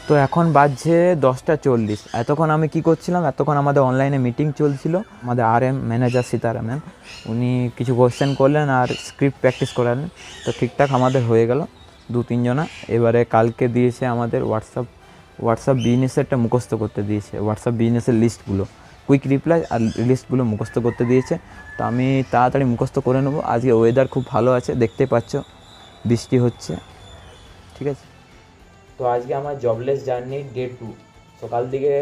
তো এখন বাজছে 10টা 40। এতক্ষণ আমি কি করছিলাম, এতক্ষণ আমাদের অনলাইনে মিটিং চলছিল। আমাদের RM ম্যানেজার সীতারা ম্যাম, উনি কিছু কোয়েশ্চেন করলেন আর স্ক্রিপ্ট প্র্যাকটিস করালেন। তো ঠিকঠাক আমাদের হয়ে গেল 2-3 জনা। এবারে কালকে দিয়েছে আমাদের হোয়াটসঅ্যাপ বিজনেসেরটা মুখস্থ করতে দিয়েছে, হোয়াটসঅ্যাপ বিজনেসের লিস্টগুলো, কুইক রিপ্লাই আর লিস্টগুলো মুখস্থ করতে দিয়েছে। তো আমি তাড়াতাড়ি মুখস্থ করে নেবো। আজকে ওয়েদার খুব ভালো আছে, দেখতে পাচ্ছ বৃষ্টি হচ্ছে, ঠিক আছে। তো আজকে আমার জবলেস জার্নি ডে 2। সকাল দিকে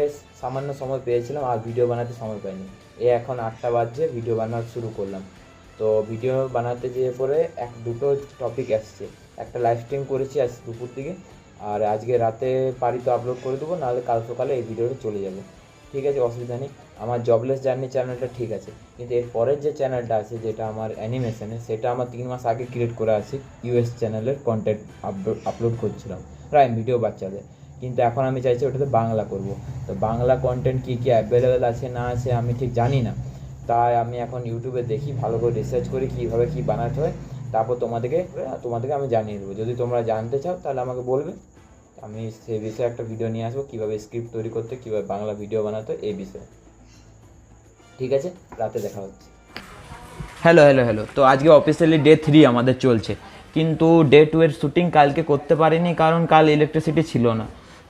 সামান্য সময় পেয়েছিলাম আর ভিডিও বানাতে সময় পাইনি। এখন 8টা বাজছে, ভিডিও বানাতে শুরু করলাম। তো ভিডিও বানাতে যেয়ে পরে দুটো টপিক আসছে। একটা লাইভ স্ট্রিম করেছি আজ দুপুর দিকে, আর আজকে রাতে পারি তো আপলোড করে দেবো, নাহলে কাল সকালে এই ভিডিওটা চলে যাবে, ঠিক আছে, অসুবিধা নেই। আমার জবলেস জার্নি চ্যানেলটা ঠিক আছে, কিন্তু এর পরের যে চ্যানেলটা আছে যেটা আমার অ্যানিমেশনের, সেটা আমার 3 মাস আগে ক্রিয়েট করা আছে। US চ্যানেলের কন্টেন্ট আপলোড করছিলাম, প্রাইম ভিডিও বাচ্চাদের, কিন্তু এখন আমি চাইছি ওটাতে বাংলা করব। তো বাংলা কন্টেন্ট কী কী অ্যাভেলেবেল আছে না আছে আমি ঠিক জানি না, তাই আমি এখন ইউটিউবে দেখি, ভালো করে রিসার্চ করি কীভাবে কী বানাতে হয়, তারপর তোমাদেরকে আমি জানিয়ে দেবো। যদি তোমরা জানতে চাও তাহলে আমাকে বলবে, আমি সেই বিষয়ে একটা ভিডিও নিয়ে আসবো, কীভাবে স্ক্রিপ্ট তৈরি করতে, কীভাবে বাংলা ভিডিও বানাতে, এই বিষয়ে, ঠিক আছে। রাতে দেখা হচ্ছে। হ্যালো। তো আজকে অফিসিয়ালি ডে 3 আমাদের চলছে, কিন্তু ডে 2 এর শ্যুটিং কালকে করতে পারিনি, কারণ কাল ইলেকট্রিসিটি ছিল না,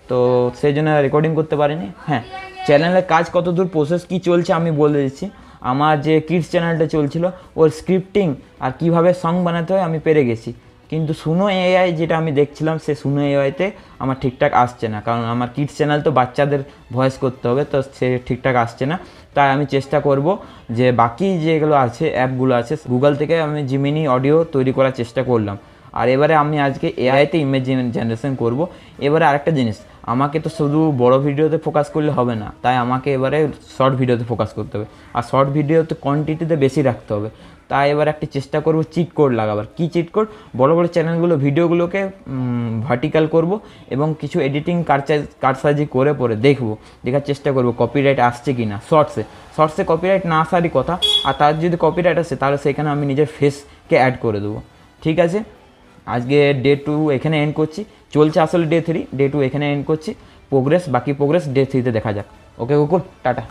তো সেই জন্য রেকর্ডিং করতে পারিনি। হ্যাঁ, চ্যানেলের কাজ কত দূর প্রসেস কী চলছে আমি বলে দিচ্ছি। আমার যে কিডস চ্যানেলটা চলছিল, ওর স্ক্রিপ্টিং আর কীভাবে সং বানাতে হয় আমি পেরে গেছি, কিন্তু সুনো AI যেটা আমি দেখছিলাম, সে সুনো AIতে আমার ঠিকঠাক আসছে না, কারণ আমার কিডস চ্যানেল তো বাচ্চাদের ভয়েস করতে হবে, তো সে ঠিকঠাক আসছে না। তাই আমি চেষ্টা করব যে বাকি যেগুলো আছে অ্যাপগুলো আছে, গুগল থেকে আমি জিমিনি অডিও তৈরি করার চেষ্টা করলাম। আর এবারে আমি আজকে AIতে ইমেজ জেনারেশন করব। এবারে আরেকটা জিনিস, আমাকে তো শুধু বড় ভিডিওতে ফোকাস করলে হবে না, তাই আমাকে এবারে শর্ট ভিডিওতে ফোকাস করতে হবে, আর শর্ট ভিডিওতে কোয়ান্টিটিতে বেশি রাখতে হবে। তাই এবার একটা চেষ্টা করব চিট কোড লাগাবার। কী চিট কোড? বড় চ্যানেলগুলো ভিডিওগুলোকে ভার্টিক্যাল করব এবং কিছু এডিটিং কারসাজি করে পরে দেখার চেষ্টা করব কপিরাইট আসছে কি না। শর্টসে কপিরাইট না আসারই কথা, আর তার যদি কপিরাইট আসে তাহলে সেখানে আমি নিজের ফেসকে অ্যাড করে দেবো, ঠিক আছে। আজকে ডে 2 এখানে এন্ড করছি, চলছে আসলে ডে 3, ডে 2 এখানে এন্ড করছি। বাকি প্রোগ্রেস ডে 3তে দেখা যাক। ওকে কুকুর, টাটা।